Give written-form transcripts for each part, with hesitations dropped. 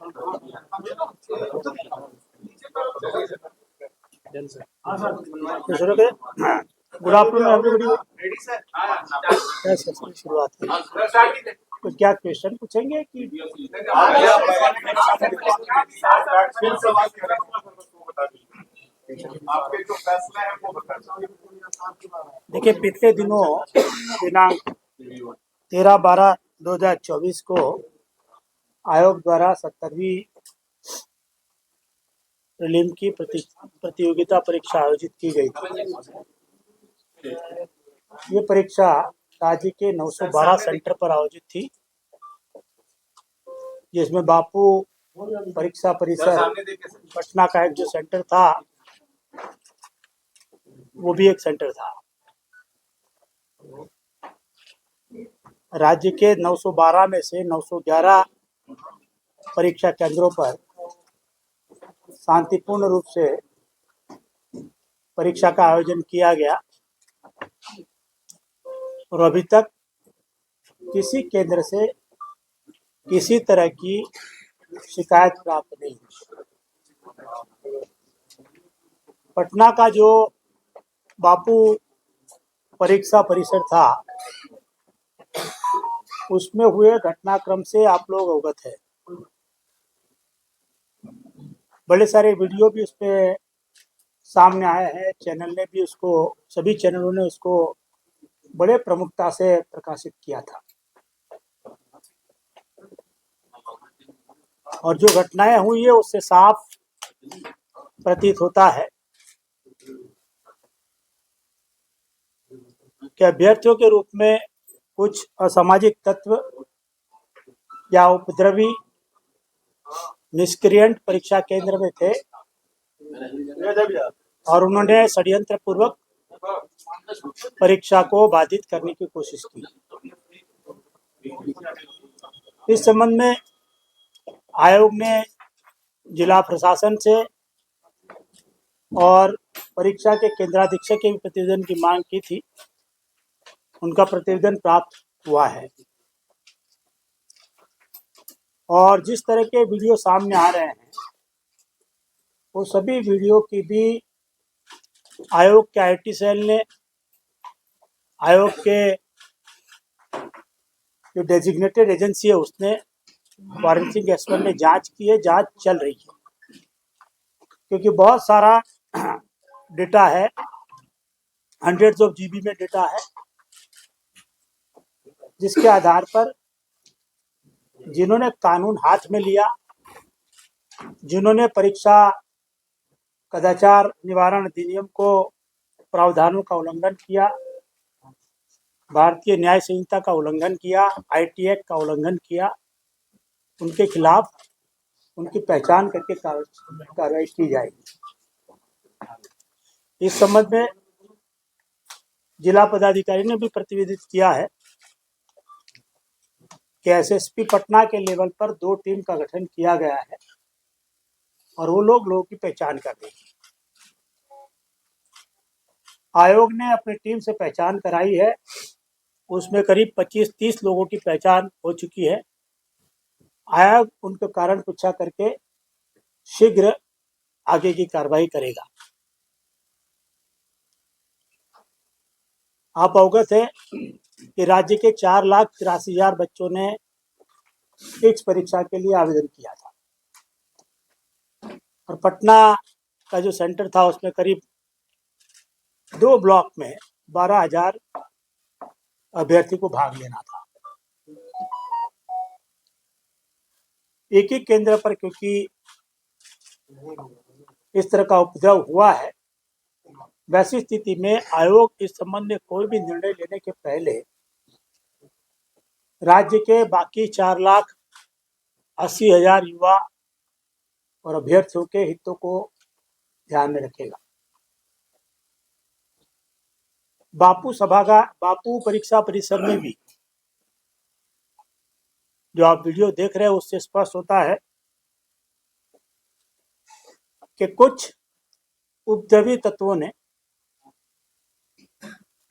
Good afternoon everybody. शुरुआत कुछ क्या क्वेश्चन पूछेंगे कि आपके जो फैसले हैं वो बताइए। देखिए, पिछले दिनों दिनांक 13/12/2024 को आयोग द्वारा 70वीं प्रीलिम की प्रतियोगिता परीक्षा आयोजित की गई थी। ये परीक्षा राज्य के 912 सेंटर पर आयोजित थी, जिसमें बापू परीक्षा परिसर पटना का एक जो सेंटर था वो भी एक सेंटर था। राज्य के 912 में से 911 परीक्षा केंद्रों पर शांतिपूर्ण रूप से परीक्षा का आयोजन किया गया और अभी तक किसी केंद्र से किसी तरह की शिकायत प्राप्त नहीं हुई। पटना का जो बापू परीक्षा परिसर था उसमें हुए घटनाक्रम से आप लोग अवगत है। बड़े सारे वीडियो भी उसमें सामने आए हैं। चैनल ने भी उसको, सभी चैनलों ने उसको बड़े प्रमुखता से प्रकाशित किया था। और जो घटनाएं हुई है उससे साफ प्रतीत होता है कि अभ्यर्थियों के रूप में कुछ असामाजिक तत्व या उपद्रवी निष्क्रियंट परीक्षा केंद्र में थे और उन्होंने षड्यंत्र पूर्वक परीक्षा को बाधित करने की कोशिश की। इस संबंध में आयोग ने जिला प्रशासन से और परीक्षा के केंद्राधीक्षक के प्रतिवेदन की मांग की थी। उनका प्रतिवेदन प्राप्त हुआ है और जिस तरह के वीडियो सामने आ रहे हैं वो सभी वीडियो की भी आयोग के आईटी सेल ने, आयोग के जो डेजिग्नेटेड एजेंसी है उसने, फॉरेंसिक एक्सपर्ट ने जांच की है, जांच चल रही है। क्योंकि बहुत सारा डेटा है, हंड्रेड्स ऑफ जीबी में डेटा है, जिसके आधार पर जिन्होंने कानून हाथ में लिया, जिन्होंने परीक्षा कदाचार निवारण अधिनियम को प्रावधानों का उल्लंघन किया, भारतीय न्याय संहिता का उल्लंघन किया, आईटी एक्ट का उल्लंघन किया, उनके खिलाफ उनकी पहचान करके कार्रवाई की जाएगी। इस संबंध में जिला पदाधिकारी ने भी प्रतिवेदित किया है कि एसएसपी पटना के लेवल पर 2 टीम का गठन किया गया है और वो लोगों की पहचान कर देंगे। आयोग ने अपनी टीम से पहचान कराई है, उसमें करीब 25-30 लोगों की पहचान हो चुकी है। आयोग उनके कारण पूछा करके शीघ्र आगे की कार्रवाई करेगा। आप अवगत है कि राज्य के 4,83,000 बच्चों ने इस परीक्षा के लिए आवेदन किया था और पटना का जो सेंटर था उसमें करीब 2 ब्लॉक में 12,000 अभ्यर्थी को भाग लेना था। एक ही केंद्र पर क्योंकि इस तरह का उपद्रव हुआ है, वैसी स्थिति में आयोग इस संबंध में कोई भी निर्णय लेने के पहले राज्य के बाकी 4,80,000 युवा और अभ्यर्थियों के हितों को ध्यान में रखेगा। बापू परीक्षा परिसर में भी जो आप वीडियो देख रहे हैं उससे स्पष्ट होता है कि कुछ उपद्रवी तत्वों ने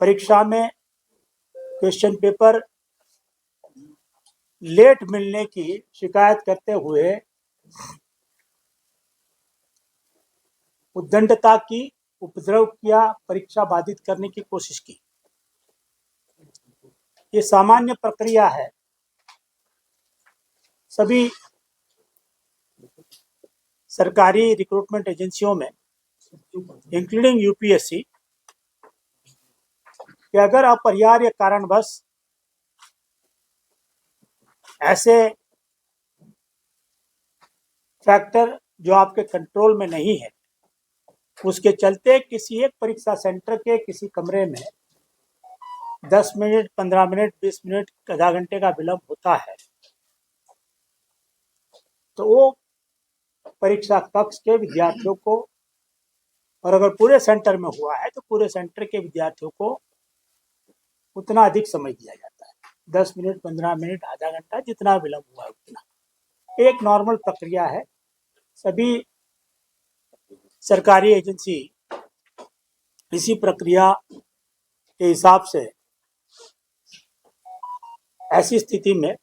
परीक्षा में क्वेश्चन पेपर लेट मिलने की शिकायत करते हुए उद्दंडता की, उपद्रव किया, परीक्षा बाधित करने की कोशिश की। ये सामान्य प्रक्रिया है सभी सरकारी रिक्रूटमेंट एजेंसियों में, इंक्लूडिंग यूपीएससी, कि अगर अपरिहार्य कारणवश ऐसे फैक्टर जो आपके कंट्रोल में नहीं है, उसके चलते किसी एक परीक्षा सेंटर के किसी कमरे में 10 मिनट, 15 मिनट, 20 मिनट, आधा घंटे का विलंब होता है, तो वो परीक्षा कक्ष के विद्यार्थियों को, और अगर पूरे सेंटर में हुआ है तो पूरे सेंटर के विद्यार्थियों को उतना अधिक समय दिया जाता है। 10 मिनट, 15 मिनट, आधा घंटा, जितना विलंब हुआ है उतना। एक नॉर्मल प्रक्रिया है। सभी सरकारी एजेंसी इसी प्रक्रिया के हिसाब से ऐसी स्थिति में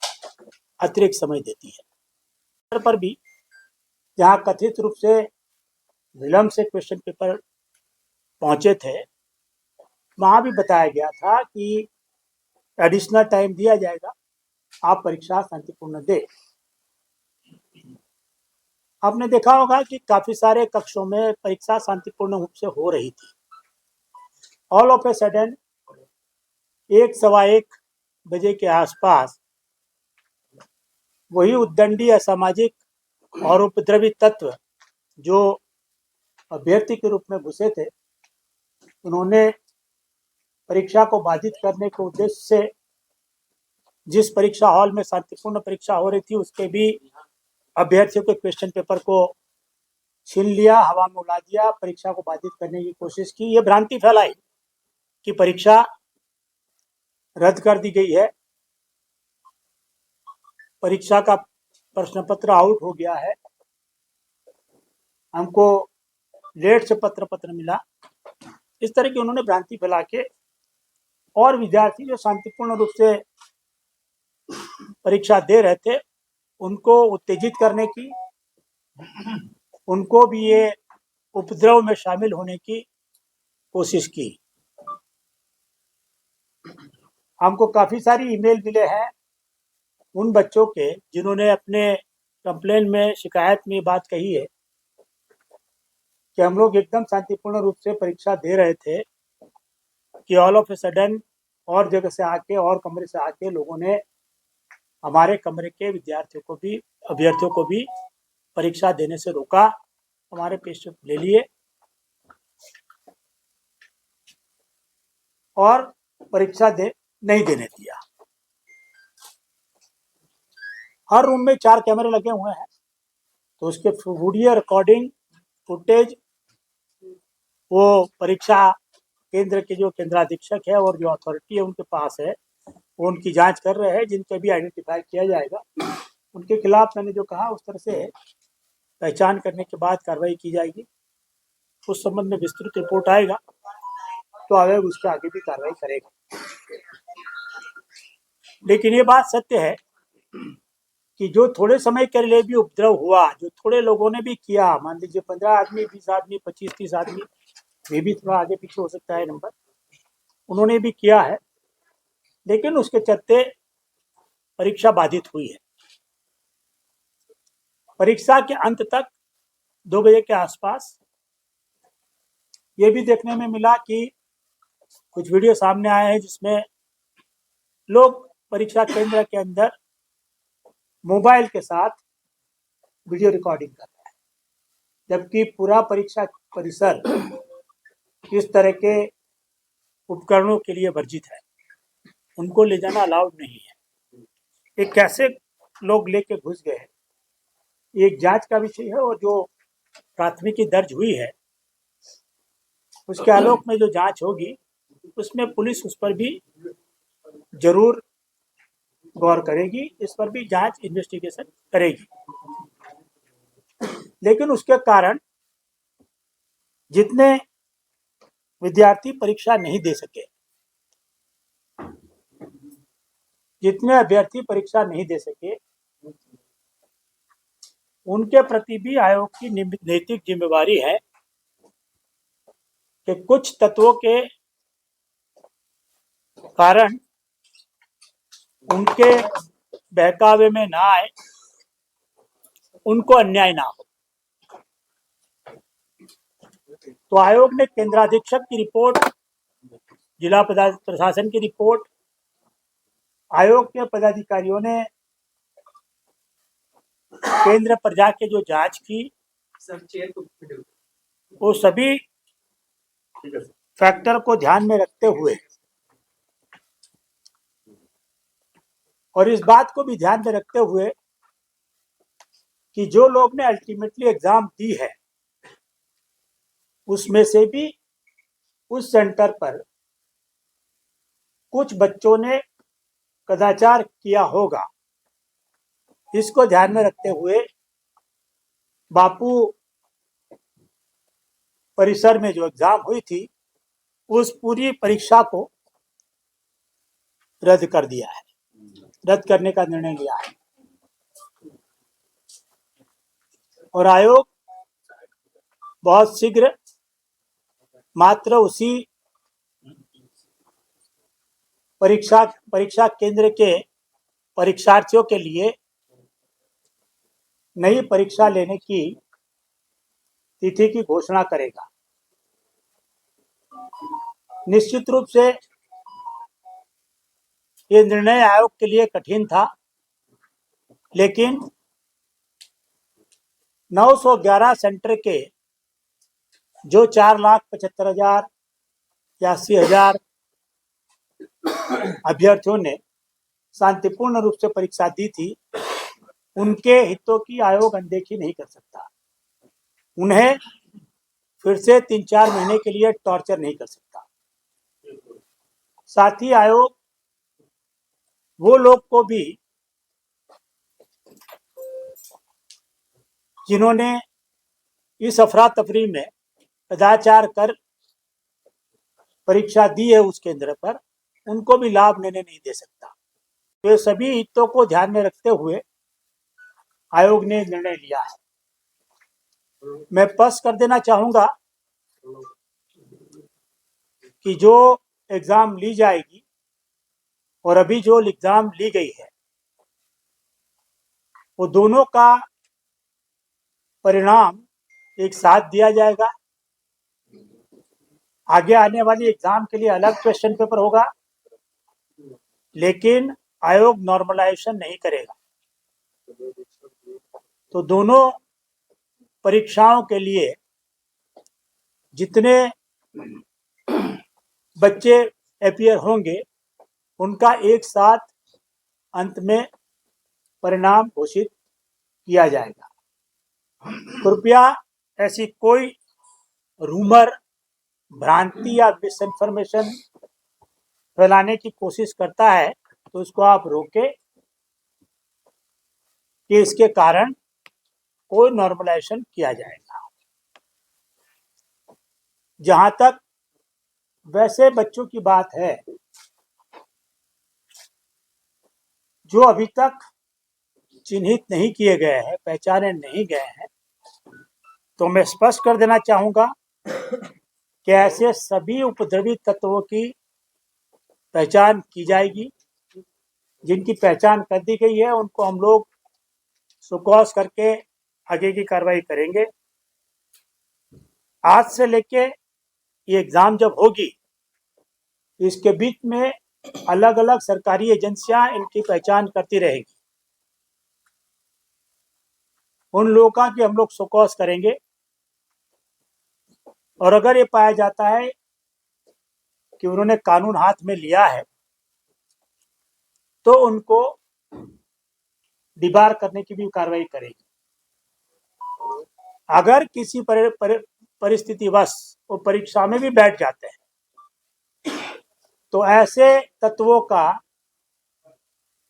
अतिरिक्त समय देती है। पर भी जहां कथित रूप से विलंब से क्वेश्चन पेपर पहुंचे थे, वहां भी बताया गया था कि एडिशनल टाइम दिया जाएगा, आप परीक्षा शांतिपूर्ण दे। आपने देखा होगा कि काफी सारे कक्षों में परीक्षा शांतिपूर्ण रूप से हो रही थी। ऑल ऑफ ए सडन 1, 1:15 के आसपास वही उद्दंडी, असामाजिक और उपद्रवी तत्व जो अभ्यर्थी के रूप में घुसे थे, उन्होंने परीक्षा को बाधित करने के उद्देश्य से जिस परीक्षा हॉल में शांतिपूर्ण परीक्षा हो रही थी, उसके भी अभ्यर्थियों के क्वेश्चन पेपर को छीन लिया, हवा में उड़ा दिया, परीक्षा को बाधित करने की कोशिश की। ये भ्रांति फैलाई कि परीक्षा रद्द कर दी गई है, परीक्षा का प्रश्न पत्र आउट हो गया है, हमको लेट से पत्र मिला। इस तरह की उन्होंने भ्रांति फैला के और विद्यार्थी जो शांतिपूर्ण रूप से परीक्षा दे रहे थे, उनको उत्तेजित करने की, उनको भी ये उपद्रव में शामिल होने की कोशिश की। हमको काफी सारी ईमेल मिले हैं उन बच्चों के जिन्होंने अपने कंप्लेन में, शिकायत में बात कही है कि हम लोग एकदम शांतिपूर्ण रूप से परीक्षा दे रहे थे कि ऑल ऑफ ए सडन और जगह से आके, और कमरे से आके लोगों ने हमारे कमरे के विद्यार्थियों को भी, अभ्यर्थियों को भी परीक्षा देने से रोका, हमारे पेपर ले लिए और परीक्षा नहीं देने दिया। हर रूम में 4 कैमरे लगे हुए हैं, तो उसके वीडियो रिकॉर्डिंग फुटेज वो परीक्षा केंद्र के जो केंद्राधीक्षक है और जो अथॉरिटी है उनके पास है, वो उनकी जांच कर रहे हैं। जिनके भी आइडेंटिफाई किया जाएगा उनके खिलाफ मैंने जो कहा उस तरह से पहचान करने के बाद कार्रवाई की जाएगी। उस संबंध में विस्तृत रिपोर्ट आएगा तो आयोग उसके आगे भी कार्रवाई करेगा। लेकिन ये बात सत्य है कि जो थोड़े समय के लिए भी उपद्रव हुआ, जो थोड़े लोगों ने भी किया, मान लीजिए 15 आदमी, 20 आदमी, 25-30 आदमी, ये भी थोड़ा आगे पीछे हो सकता है नंबर, उन्होंने भी किया है, लेकिन उसके चलते परीक्षा बाधित हुई है। परीक्षा के अंत तक 2 बजे के आसपास ये भी देखने में मिला कि कुछ वीडियो सामने आए हैं जिसमें लोग परीक्षा केंद्र के अंदर मोबाइल के साथ वीडियो रिकॉर्डिंग कर रहे हैं, जबकि पूरा परीक्षा परिसर इस तरह के उपकरणों के लिए वर्जित है, उनको ले जाना अलाउड नहीं है। ये कैसे लोग लेके घुस गए, एक जांच का विषय है, और जो प्राथमिकी दर्ज हुई है उसके आलोक में जो जांच होगी उसमें पुलिस उस पर भी जरूर गौर करेगी, इस पर भी जांच, इन्वेस्टिगेशन करेगी। लेकिन उसके कारण जितने विद्यार्थी परीक्षा नहीं दे सके, जितने अभ्यर्थी परीक्षा नहीं दे सके, उनके प्रति भी आयोग की नैतिक जिम्मेवारी है कि कुछ तत्वों के कारण उनके बहकावे में ना आए, उनको अन्याय ना हो। तो आयोग ने केंद्राधीक्षक की रिपोर्ट, जिला प्रशासन की रिपोर्ट, आयोग के पदाधिकारियों ने केंद्र पर जाके जो जांच की, वो सभी फैक्टर को ध्यान में रखते हुए और इस बात को भी ध्यान में रखते हुए कि जो लोग ने अल्टीमेटली एग्जाम दी है उसमें से भी उस सेंटर पर कुछ बच्चों ने कदाचार किया होगा, इसको ध्यान में रखते हुए बापू परिसर में जो एग्जाम हुई थी उस पूरी परीक्षा को रद्द कर दिया है, रद्द करने का निर्णय लिया है। और आयोग बहुत शीघ्र मात्र उसी परीक्षा केंद्र के परीक्षार्थियों के लिए नई परीक्षा लेने की तिथि की घोषणा करेगा। निश्चित रूप से ये निर्णय आयोग के लिए कठिन था, लेकिन 911 सेंटर के जो 4,75,000 या 80,000 अभ्यर्थियों ने शांतिपूर्ण रूप से परीक्षा दी थी, उनके हितों की आयोग अनदेखी नहीं कर सकता। उन्हें फिर से 3-4 महीने के लिए टॉर्चर नहीं कर सकता। साथ ही आयोग वो लोग को भी जिन्होंने इस अफरा तफरी में कदाचार कर परीक्षा दी है उस केंद्र पर, उनको भी लाभ लेने नहीं दे सकता। तो ये सभी हितों को ध्यान में रखते हुए आयोग ने निर्णय लिया है। मैं स्पष्ट कर देना चाहूंगा कि जो एग्जाम ली जाएगी और अभी जो एग्जाम ली गई है, वो दोनों का परिणाम एक साथ दिया जाएगा। आगे आने वाली एग्जाम के लिए अलग क्वेश्चन पेपर होगा, लेकिन आयोग नॉर्मलाइजेशन नहीं करेगा। तो दोनों परीक्षाओं के लिए जितने बच्चे अपीयर होंगे, उनका एक साथ अंत में परिणाम घोषित किया जाएगा। कृपया ऐसी कोई रूमर, भ्रांति या मिसइंफॉर्मेशन फैलाने की कोशिश करता है तो उसको आप रोके कि इसके कारण कोई नॉर्मलाइजेशन किया जाएगा। जहां तक वैसे बच्चों की बात है जो अभी तक चिन्हित नहीं किए गए हैं, पहचाने नहीं गए हैं, तो मैं स्पष्ट कर देना चाहूंगा कि ऐसे सभी उपद्रवी तत्वों की पहचान की जाएगी। जिनकी पहचान कर दी गई है उनको हम लोग सुकौस करके आगे की कार्रवाई करेंगे। आज से लेके ये एग्जाम जब होगी, इसके बीच में अलग अलग सरकारी एजेंसियां इनकी पहचान करती रहेगी। उन लोगों का भी हम लोग सुकौस करेंगे और अगर ये पाया जाता है कि उन्होंने कानून हाथ में लिया है तो उनको डिबार करने की भी कार्रवाई करेगी। अगर किसी परिस्थितिवश वो परीक्षा में भी बैठ जाते हैं तो ऐसे तत्वों का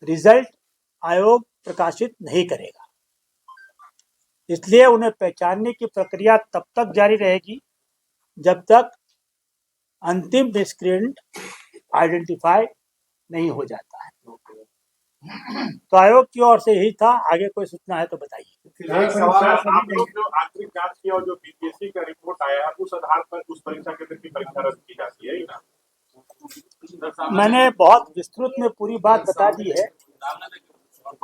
रिजल्ट आयोग प्रकाशित नहीं करेगा। इसलिए उन्हें पहचानने की प्रक्रिया तब तक जारी रहेगी जब तक अंतिम मिसक्रेडेंट आइडेंटिफाई नहीं हो जाता है। तो आयोग की ओर से यही था। आगे कोई सूचना है तो बताइए। एक सवाल है, आप लोग जो आंतरिक जांच किया और जो बीपीएससी का रिपोर्ट आया है उस आधार पर उस परीक्षा केंद्र की परीक्षा रद्द की जाती है ना? मैंने बहुत विस्तृत में पूरी बात बता दी है।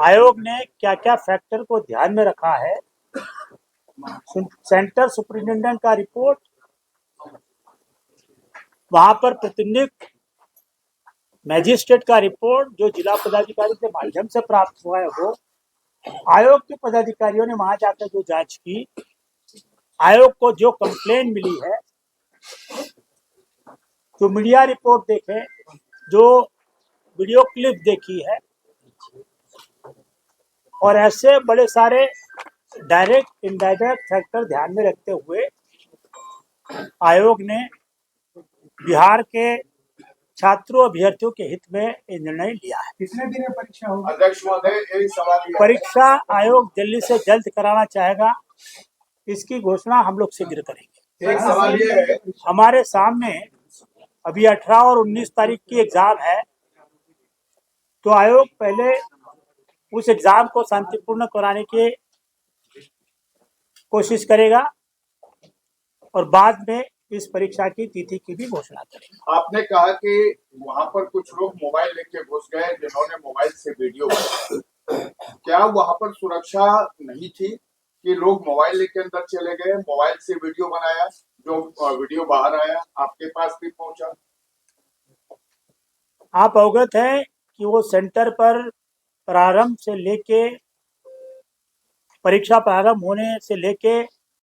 आयोग ने क्या क्या फैक्टर को ध्यान में रखा है, सेंटर सुपरिटेंडेंट का रिपोर्ट, वहां पर प्रतिनिधित्व मैजिस्ट्रेट का रिपोर्ट जो जिला पदाधिकारी के माध्यम से प्राप्त हुआ है, वो आयोग के पदाधिकारियों ने वहां जाकर जो जांच की, आयोग को जो कंप्लेन मिली है, जो मीडिया रिपोर्ट देखे, जो वीडियो क्लिप देखी है, और ऐसे बड़े सारे डायरेक्ट इनडायरेक्ट फैक्टर ध्यान में रखते हुए आयोग ने बिहार के छात्रों अभ्यर्थियों के हित में ये निर्णय लिया है। कितने दिन में परीक्षा होगी? अध्यक्ष महोदय, एक सवाल ये है। परीक्षा आयोग जल्दी से जल्द कराना चाहेगा, इसकी घोषणा हम लोग शीघ्र करेंगे। एक सवाल ये है, हमारे सामने अभी 18 और 19 तारीख की एग्जाम है, तो आयोग पहले उस एग्जाम को शांतिपूर्ण कराने की कोशिश करेगा और बाद में इस परीक्षा की तिथि की भी घोषणा करेगा। आपने कहा कि वहां पर कुछ लोग मोबाइल लेके घुस गए जिन्होंने मोबाइल से वीडियो बनाया, क्या वहां पर सुरक्षा नहीं थी कि लोग मोबाइल लेके अंदर चले गए, मोबाइल से वीडियो बनाया, जो वीडियो बाहर आया आपके पास भी पहुंचा? आप अवगत हैं कि वो सेंटर पर प्रारंभ से लेके परीक्षा प्रारंभ होने से लेके